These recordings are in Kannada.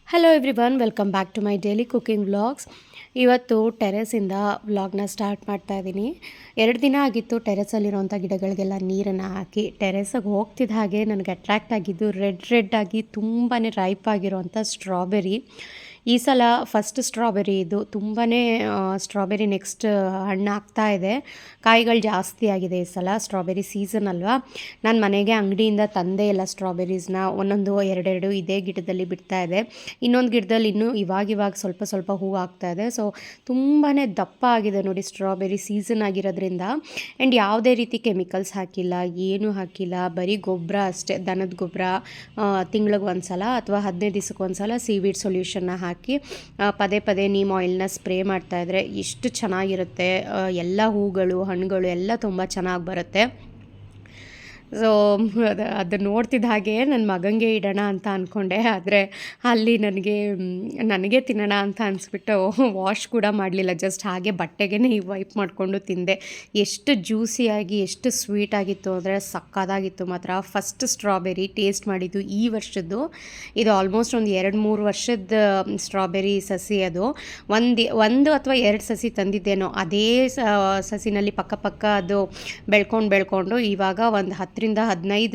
Hello everyone, welcome back to my daily cooking vlogs. ಇವತ್ತು ಟೆರೆಸಿಂದ ವ್ಲಾಗ್ನ ಸ್ಟಾರ್ಟ್ ಮಾಡ್ತಾ ಇದ್ದೀನಿ. 2 ದಿನ ಆಗಿತ್ತು ಟೆರೆಸಲ್ಲಿರೋಂಥ ಗಿಡಗಳಿಗೆಲ್ಲ ನೀರನ್ನು ಹಾಕಿ. ಟೆರೆಸಿಗೆ ಹೋಗ್ತಿದ್ದ ಹಾಗೆ ನನಗೆ ಅಟ್ರ್ಯಾಕ್ಟ್ ಆಗಿದ್ದು ರೆಡ್ ಆಗಿ ತುಂಬಾ ರೈಪ್ ಆಗಿರೋಂಥ ಸ್ಟ್ರಾಬೆರಿ. ಈ ಸಲ ಫಸ್ಟ್ ಸ್ಟ್ರಾಬೆರಿ ಇದು. ತುಂಬಾ ಸ್ಟ್ರಾಬೆರಿ ನೆಕ್ಸ್ಟ್ ಹಣ್ಣು ಆಗ್ತಾ ಇದೆ. ಕಾಯಿಗಳು ಜಾಸ್ತಿ ಆಗಿದೆ ಈ ಸಲ. ಸ್ಟ್ರಾಬೆರಿ ಸೀಸನ್ ಅಲ್ವಾ. ನಾನು ಮನೆಗೆ ಅಂಗಡಿಯಿಂದ ತಂದೆ ಎಲ್ಲ ಸ್ಟ್ರಾಬೆರೀಸ್ನ ಒಂದೊಂದು ಎರಡೆರಡು ಇದೇ ಗಿಡದಲ್ಲಿ ಬಿಡ್ತಾ ಇದೆ. ಇನ್ನೊಂದು ಗಿಡದಲ್ಲಿ ಇನ್ನೂ ಇವಾಗ ಸ್ವಲ್ಪ ಹೂವು ಆಗ್ತಾ ಇದೆ. ಸೊ ತುಂಬಾ ದಪ್ಪ ಆಗಿದೆ ನೋಡಿ, ಸ್ಟ್ರಾಬೆರಿ ಸೀಸನ್ ಆಗಿರೋದ್ರಿಂದ. ಆ್ಯಂಡ್ ಯಾವುದೇ ರೀತಿ ಕೆಮಿಕಲ್ಸ್ ಹಾಕಿಲ್ಲ, ಏನೂ ಹಾಕಿಲ್ಲ, ಬರೀ ಗೊಬ್ಬರ ಅಷ್ಟೇ. ದನದ ಗೊಬ್ಬರ ತಿಂಗಳಿಗೆ ಒಂದು ಸಲ ಅಥವಾ 15 ದಿವಸಕ್ಕೆ ಒಂದು ಸಲ ಸೀವೀಡ್ ಸೊಲ್ಯೂಷನ್ನ ಹಾಕಿ ಪದೇ ನೀಮ್ ಆಯಿಲ್ನ ಸ್ಪ್ರೇ ಮಾಡ್ತಾಯಿದ್ರೆ ಎಷ್ಟು ಚೆನ್ನಾಗಿರುತ್ತೆ. ಎಲ್ಲ ಹೂಗಳು ಹಣ್ಣುಗಳು ಎಲ್ಲ ತುಂಬ ಚೆನ್ನಾಗಿ ಬರುತ್ತೆ. ಸೊ ಅದು ನೋಡ್ತಿದ್ದ ಹಾಗೆ ನನ್ನ ಮಗನಿಗೆ ಇಡೋಣ ಅಂತ ಅಂದ್ಕೊಂಡೆ. ಆದರೆ ಅಲ್ಲಿ ನನಗೆ ತಿನ್ನೋಣ ಅಂತ ಅನಿಸ್ಬಿಟ್ಟು ವಾಶ್ ಕೂಡ ಮಾಡಲಿಲ್ಲ. ಜಸ್ಟ್ ಹಾಗೆ ಬಟ್ಟೆಗೆ ವೈಪ್ ಮಾಡಿಕೊಂಡು ತಿಂದೆ. ಎಷ್ಟು ಜ್ಯೂಸಿಯಾಗಿ ಎಷ್ಟು ಸ್ವೀಟಾಗಿತ್ತು ಅಂದರೆ ಸಕ್ಕತ್ತಾಗಿತ್ತು ಮಾತ್ರ. ಫಸ್ಟ್ ಸ್ಟ್ರಾಬೆರಿ ಟೇಸ್ಟ್ ಮಾಡಿದ್ದು ಈ ವರ್ಷದ್ದು. ಇದು ಆಲ್ಮೋಸ್ಟ್ ಒಂದು 2-3 ವರ್ಷದ ಸ್ಟ್ರಾಬೆರಿ ಸಸಿ. ಅದು ಒಂದು ಅಥವಾ 2 ಸಸಿ ತಂದಿದ್ದೇನೋ. ಅದೇ ಸಸಿನಲ್ಲಿ ಪಕ್ಕ ಅದು ಬೆಳ್ಕೊಂಡು ಇವಾಗ ಒಂದು 10-15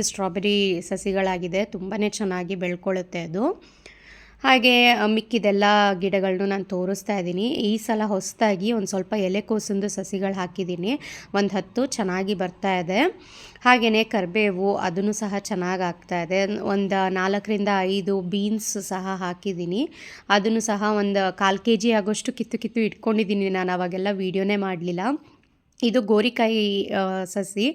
ಸ್ಟ್ರಾಬೆರಿ ಸಸಿಗಳಾಗಿದೆ. ತುಂಬಾ ಚೆನ್ನಾಗಿ ಬೆಳ್ಕೊಳ್ಳುತ್ತೆ ಅದು. ಹಾಗೆ ಮಿಕ್ಕಿದೆಲ್ಲ ಗಿಡಗಳನ್ನು ನಾನು ತೋರಿಸ್ತಾ ಇದ್ದೀನಿ. ಈ ಸಲ ಹೊಸದಾಗಿ ಒಂದು ಸ್ವಲ್ಪ ಎಲೆಕೋಸಂದು ಸಸಿಗಳು ಹಾಕಿದ್ದೀನಿ. ಒಂದು 10 ಚೆನ್ನಾಗಿ ಬರ್ತಾ ಇದೆ. ಹಾಗೆಯೇ ಕರಿಬೇವು ಅದನ್ನು ಸಹ ಚೆನ್ನಾಗಿ ಆಗ್ತಾಯಿದೆ. ಒಂದು 4-5 ಬೀನ್ಸ್ ಸಹ ಹಾಕಿದ್ದೀನಿ. ಅದನ್ನು ಸಹ ಒಂದು 1/4 kg ಆಗೋಷ್ಟು ಕಿತ್ತು ಇಟ್ಕೊಂಡಿದ್ದೀನಿ. ನಾನು ಅವಾಗೆಲ್ಲ ವೀಡಿಯೋನೇ ಮಾಡಲಿಲ್ಲ. ಇದು ಗೋರಿಕಾಯಿ ಸಸಿ.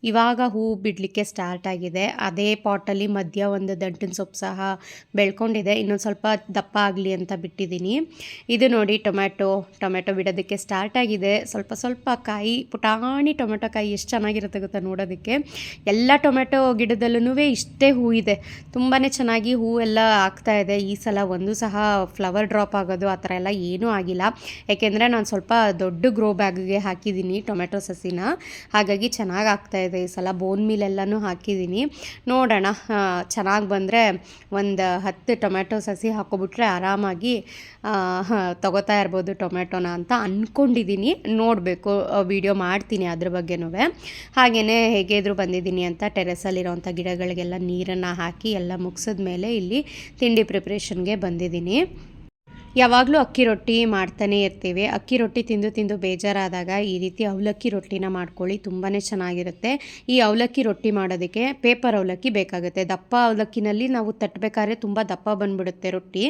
ಇವಾಗ ಹೂ ಬಿಡಲಿಕ್ಕೆ ಸ್ಟಾರ್ಟ್ ಆಗಿದೆ. ಅದೇ ಪಾಟಲ್ಲಿ ಮಧ್ಯ ಒಂದು ದಂಟಿನ ಸೊಪ್ಪು ಸಹ ಬೆಳ್ಕೊಂಡಿದೆ. ಇನ್ನೊಂದು ಸ್ವಲ್ಪ ದಪ್ಪ ಆಗಲಿ ಅಂತ ಬಿಟ್ಟಿದ್ದೀನಿ. ಇದು ನೋಡಿ ಟೊಮೆಟೊ ಬಿಡೋದಕ್ಕೆ ಸ್ಟಾರ್ಟ್ ಆಗಿದೆ. ಸ್ವಲ್ಪ ಕಾಯಿ, ಪುಟಾಣಿ ಟೊಮೆಟೊ ಕಾಯಿ ಎಷ್ಟು ಚೆನ್ನಾಗಿರುತ್ತೆ ಗೊತ್ತಾ ನೋಡೋದಕ್ಕೆ. ಎಲ್ಲ ಟೊಮೆಟೊ ಗಿಡದಲ್ಲೂ ಇಷ್ಟೇ ಹೂ ಇದೆ. ತುಂಬಾ ಚೆನ್ನಾಗಿ ಹೂವೆಲ್ಲ ಆಗ್ತಾ ಇದೆ. ಈ ಸಲ ಒಂದು ಸಹ ಫ್ಲವರ್ ಡ್ರಾಪ್ ಆಗೋದು ಆ ಥರ ಎಲ್ಲ ಏನೂ ಆಗಿಲ್ಲ. ಯಾಕೆಂದರೆ ನಾನು ಸ್ವಲ್ಪ ದೊಡ್ಡ ಗ್ರೋ ಬ್ಯಾಗ್ಗೆ ಹಾಕಿದ್ದೀನಿ ಟೊಮೆಟೊ ಸಸಿನ. ಹಾಗಾಗಿ ಚೆನ್ನಾಗಿ ಆಗ್ತಾಯಿದೆ ಈ ಸಲ. ಬೋನ್ ಮೀಲ್ ಎಲ್ಲನೂ ಹಾಕಿದ್ದೀನಿ. ನೋಡೋಣ, ಚೆನ್ನಾಗಿ ಬಂದರೆ ಒಂದು 10 ಟೊಮೆಟೊ ಸಸಿ ಹಾಕೋಬಿಟ್ರೆ ಆರಾಮಾಗಿ ತಗೋತಾ ಇರ್ಬೋದು ಟೊಮೆಟೊನ ಅಂತ ಅಂದ್ಕೊಂಡಿದ್ದೀನಿ. ನೋಡಬೇಕು, ವಿಡಿಯೋ ಮಾಡ್ತೀನಿ ಅದ್ರ ಬಗ್ಗೆನೂ. ಹಾಗೆಯೇ ಹೇಗೇದರೂ ಬಂದಿದ್ದೀನಿ ಅಂತ ಟೆರೆಸಲ್ಲಿರೋಂಥ ಗಿಡಗಳಿಗೆಲ್ಲ ನೀರನ್ನು ಹಾಕಿ ಎಲ್ಲ ಮುಗಿಸಿದ ಮೇಲೆ ಇಲ್ಲಿ ತಿಂಡಿ ಪ್ರಿಪ್ರೇಷನ್ಗೆ ಬಂದಿದ್ದೀನಿ. ಯಾವಾಗಲೂ ಅಕ್ಕಿ ರೊಟ್ಟಿ ಮಾಡ್ತಾನೆ ಇರ್ತೀವಿ. ಅಕ್ಕಿ ರೊಟ್ಟಿ ತಿಂದು ಬೇಜಾರಾದಾಗ ಈ ರೀತಿ ಅವಲಕ್ಕಿ ರೊಟ್ಟಿನ ಮಾಡ್ಕೊಳ್ಳಿ, ತುಂಬಾ ಚೆನ್ನಾಗಿರುತ್ತೆ. ಈ ಅವಲಕ್ಕಿ ರೊಟ್ಟಿ ಮಾಡೋದಕ್ಕೆ ಪೇಪರ್ ಅವಲಕ್ಕಿ ಬೇಕಾಗುತ್ತೆ. ದಪ್ಪ ಅವಲಕ್ಕಿನಲ್ಲಿ ನಾವು ತಟ್ಟಬೇಕಾದ್ರೆ ತುಂಬ ದಪ್ಪ ಬಂದುಬಿಡುತ್ತೆ ರೊಟ್ಟಿ.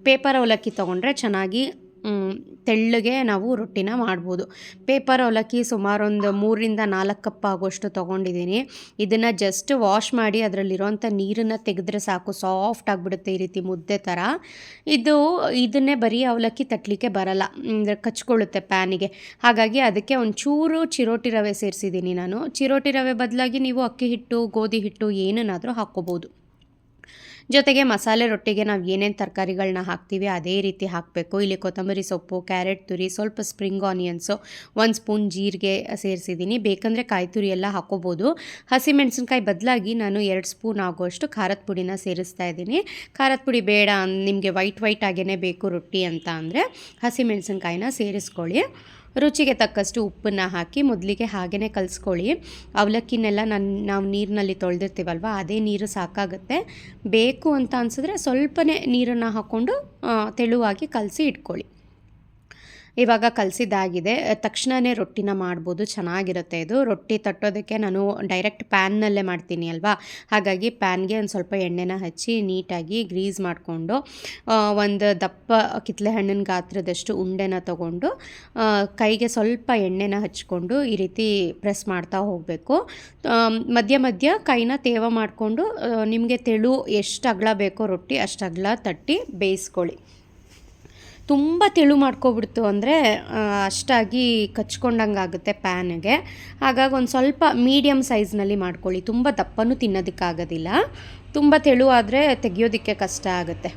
ಪೇಪರ್ ಅವಲಕ್ಕಿ ತೊಗೊಂಡ್ರೆ ಚೆನ್ನಾಗಿ ತೆಳ್ಳಗೆ ನಾವು ರೊಟ್ಟಿನ ಮಾಡ್ಬೋದು. ಪೇಪರ್ ಅವಲಕ್ಕಿ ಸುಮಾರು ಒಂದು 3-4 ಕಪ್ ಆಗೋಷ್ಟು ತೊಗೊಂಡಿದ್ದೀನಿ. ಇದನ್ನು ಜಸ್ಟ್ ವಾಶ್ ಮಾಡಿ ಅದರಲ್ಲಿರೋಂಥ ನೀರನ್ನು ತೆಗೆದ್ರೆ ಸಾಕು, ಸಾಫ್ಟ್ ಆಗಿಬಿಡುತ್ತೆ ಈ ರೀತಿ ಮುದ್ದೆ ಥರ. ಇದನ್ನೇ ಬರೀ ಅವಲಕ್ಕಿ ತಟ್ಟಲಿಕ್ಕೆ ಬರಲ್ಲ, ಅಂದರೆ ಕಚ್ಕೊಳ್ಳುತ್ತೆ ಪ್ಯಾನಿಗೆ. ಹಾಗಾಗಿ ಅದಕ್ಕೆ ಒಂಚೂರು ಚಿರೋಟಿ ರವೆ ಸೇರಿಸಿದ್ದೀನಿ ನಾನು. ಚಿರೋಟಿ ರವೆ ಬದಲಾಗಿ ನೀವು ಅಕ್ಕಿ ಹಿಟ್ಟು, ಗೋಧಿ ಹಿಟ್ಟು ಏನನ್ನಾದರೂ ಹಾಕ್ಕೋಬೋದು. ಜೊತೆಗೆ ಮಸಾಲೆ ರೊಟ್ಟಿಗೆ ನಾವು ಏನೇನು ತರಕಾರಿಗಳನ್ನ ಹಾಕ್ತೀವಿ ಅದೇ ರೀತಿ ಹಾಕಬೇಕು. ಇಲ್ಲಿ ಕೊತ್ತಂಬರಿ ಸೊಪ್ಪು, ಕ್ಯಾರೆಟ್ ತುರಿ, ಸ್ವಲ್ಪ ಸ್ಪ್ರಿಂಗ್ ಆನಿಯನ್ಸು, 1 ಸ್ಪೂನ್ ಜೀರಿಗೆ ಸೇರಿಸಿದ್ದೀನಿ. ಬೇಕಂದರೆ ಕಾಯಿ ತುರಿ ಎಲ್ಲ ಹಾಕ್ಕೋಬೋದು. ಹಸಿಮೆಣಸಿನ್ಕಾಯಿ ಬದಲಾಗಿ ನಾನು 2 ಸ್ಪೂನ್ ಆಗೋಷ್ಟು ಖಾರದ ಪುಡಿನ ಸೇರಿಸ್ತಾ ಇದ್ದೀನಿ. ಖಾರದ ಪುಡಿ ಬೇಡ, ನಿಮಗೆ ವೈಟ್ ಆಗೇ ಬೇಕು ರೊಟ್ಟಿ ಅಂತ ಅಂದರೆ ಹಸಿಮೆಣಸಿನ್ಕಾಯಿನ ಸೇರಿಸ್ಕೊಳ್ಳಿ. ರುಚಿಗೆ ತಕ್ಕಷ್ಟು ಉಪ್ಪನ್ನು ಹಾಕಿ ಮೊದಲಿಗೆ ಹಾಗೇ ಕಲಿಸ್ಕೊಳ್ಳಿ. ಅವಲಕ್ಕಿನೆಲ್ಲ ನಾವು ನೀರಿನಲ್ಲಿ ತೊಳೆದಿರ್ತೀವಲ್ವ, ಅದೇ ನೀರು ಸಾಕಾಗುತ್ತೆ. ಬೇಕು ಅಂತ ಅನಿಸಿದ್ರೆ ಸ್ವಲ್ಪನೇ ನೀರನ್ನು ಹಾಕ್ಕೊಂಡು ತೆಳುವಾಗಿ ಕಲಸಿ ಇಟ್ಕೊಳ್ಳಿ. ಇವಾಗ ಕಲಸಿದ್ದಾಗಿದೆ. ತಕ್ಷಣವೇ ರೊಟ್ಟಿನ ಮಾಡ್ಬೋದು, ಚೆನ್ನಾಗಿರುತ್ತೆ ಇದು. ರೊಟ್ಟಿ ತಟ್ಟೋದಕ್ಕೆ ನಾನು ಡೈರೆಕ್ಟ್ ಪ್ಯಾನ್ನಲ್ಲೇ ಮಾಡ್ತೀನಿ ಅಲ್ವಾ. ಹಾಗಾಗಿ ಪ್ಯಾನ್ಗೆ ಒಂದು ಸ್ವಲ್ಪ ಎಣ್ಣೆನ ಹಚ್ಚಿ ನೀಟಾಗಿ ಗ್ರೀಸ್ ಮಾಡಿಕೊಂಡು ಒಂದು ದಪ್ಪ ಕಿತ್ತಳೆ ಹಣ್ಣಿನ ಗಾತ್ರದಷ್ಟು ಉಂಡೆನ ತೊಗೊಂಡು ಕೈಗೆ ಸ್ವಲ್ಪ ಎಣ್ಣೆನ ಹಚ್ಕೊಂಡು ಈ ರೀತಿ ಪ್ರೆಸ್ ಮಾಡ್ತಾ ಹೋಗಬೇಕು. ಮಧ್ಯ ಕೈನ ತೇವ ಮಾಡಿಕೊಂಡು ನಿಮಗೆ ತೆಳು ಎಷ್ಟು ಅಗಲ ಬೇಕೋ ರೊಟ್ಟಿ ಅಷ್ಟು ಅಗಲ ತಟ್ಟಿ ಬೇಯಿಸ್ಕೊಳ್ಳಿ. ತುಂಬ ತೆಳು ಮಾಡ್ಕೊಬಿಡ್ತು ಅಂದರೆ ಅಷ್ಟಾಗಿ ಕಚ್ಕೊಂಡಂಗೆ ಆಗುತ್ತೆ ಪ್ಯಾನಿಗೆ. ಹಾಗಾಗಿ ಒಂದು ಸ್ವಲ್ಪ ಮೀಡಿಯಮ್ ಸೈಜ್ನಲ್ಲಿ ಮಾಡ್ಕೊಳ್ಳಿ. ತುಂಬ ದಪ್ಪನೂ ತಿನ್ನೋದಕ್ಕಾಗೋದಿಲ್ಲ, ತುಂಬ ತೆಳು ಆದರೆ ತೆಗಿಯೋದಕ್ಕೆ ಕಷ್ಟ ಆಗುತ್ತೆ.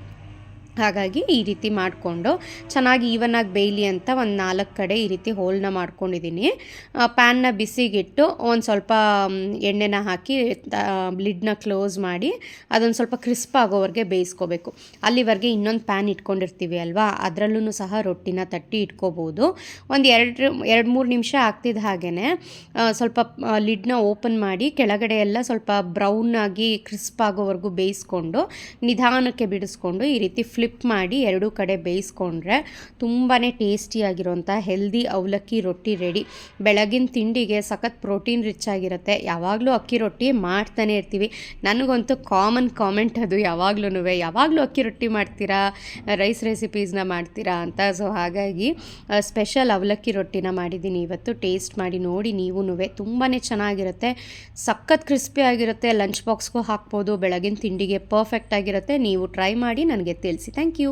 ಹಾಗಾಗಿ ಈ ರೀತಿ ಮಾಡಿಕೊಂಡು ಚೆನ್ನಾಗಿ ಈವನಾಗಿ ಬೇಯಲಿ ಅಂತ ಒಂದು 4 ಕಡೆ ಈ ರೀತಿ ಹೋಲನ್ನ ಮಾಡ್ಕೊಂಡಿದ್ದೀನಿ. ಪ್ಯಾನ್ನ ಬಿಸಿಗಿಟ್ಟು ಒಂದು ಸ್ವಲ್ಪ ಎಣ್ಣೆನ ಹಾಕಿ ಲಿಡ್ನ ಕ್ಲೋಸ್ ಮಾಡಿ ಅದೊಂದು ಸ್ವಲ್ಪ ಕ್ರಿಸ್ಪ್ ಆಗೋವರೆಗೆ ಬೇಯಿಸ್ಕೋಬೇಕು. ಅಲ್ಲಿವರೆಗೆ ಇನ್ನೊಂದು ಪ್ಯಾನ್ ಇಟ್ಕೊಂಡಿರ್ತೀವಿ ಅಲ್ವಾ, ಅದರಲ್ಲೂ ಸಹ ರೊಟ್ಟಿನ ತಟ್ಟಿ ಇಟ್ಕೋಬೋದು. ಒಂದು 2-3 ನಿಮಿಷ ಆಗ್ತಿದ್ದ ಹಾಗೆಯೇ ಸ್ವಲ್ಪ ಲಿಡ್ನ ಓಪನ್ ಮಾಡಿ ಕೆಳಗಡೆ ಎಲ್ಲ ಸ್ವಲ್ಪ ಬ್ರೌನ್ ಆಗಿ ಕ್ರಿಸ್ಪ್ ಆಗೋವರೆಗೂ ಬೇಯಿಸ್ಕೊಂಡು ನಿಧಾನಕ್ಕೆ ಬಿಡಿಸ್ಕೊಂಡು ಈ ರೀತಿ ಫ್ಲಿಪ್ ಮಾಡಿ ಎರಡೂ ಕಡೆ ಬೇಯಿಸ್ಕೊಂಡ್ರೆ ತುಂಬಾ ಟೇಸ್ಟಿಯಾಗಿರೋಂಥ ಹೆಲ್ದಿ ಅವಲಕ್ಕಿ ರೊಟ್ಟಿ ರೆಡಿ. ಬೆಳಗಿನ ತಿಂಡಿಗೆ ಸಖತ್ ಪ್ರೋಟೀನ್ ರಿಚ್ ಆಗಿರುತ್ತೆ. ಯಾವಾಗಲೂ ಅಕ್ಕಿ ರೊಟ್ಟಿ ಮಾಡ್ತಾನೆ ಇರ್ತೀವಿ. ನನಗಂತೂ ಕಾಮನ್ ಕಾಮೆಂಟ್ ಅದು ಯಾವಾಗಲೂ ಅಕ್ಕಿ ರೊಟ್ಟಿ ಮಾಡ್ತೀರಾ, ರೈಸ್ ರೆಸಿಪೀಸ್ನ ಮಾಡ್ತೀರಾ ಅಂತ. ಸೊ ಹಾಗಾಗಿ ಸ್ಪೆಷಲ್ ಅವಲಕ್ಕಿ ರೊಟ್ಟಿನ ಮಾಡಿದ್ದೀನಿ ಇವತ್ತು. ಟೇಸ್ಟ್ ಮಾಡಿ ನೋಡಿ ನೀವೂ. ತುಂಬಾ ಚೆನ್ನಾಗಿರುತ್ತೆ, ಸಖತ್ ಕ್ರಿಸ್ಪಿ ಆಗಿರುತ್ತೆ. ಲಂಚ್ ಬಾಕ್ಸ್ಗೂ ಹಾಕ್ಬೋದು, ಬೆಳಗಿನ ತಿಂಡಿಗೆ ಪರ್ಫೆಕ್ಟ್ ಆಗಿರುತ್ತೆ. ನೀವು ಟ್ರೈ ಮಾಡಿ ನನಗೆ ತಿಳಿಸಿ. Thank you.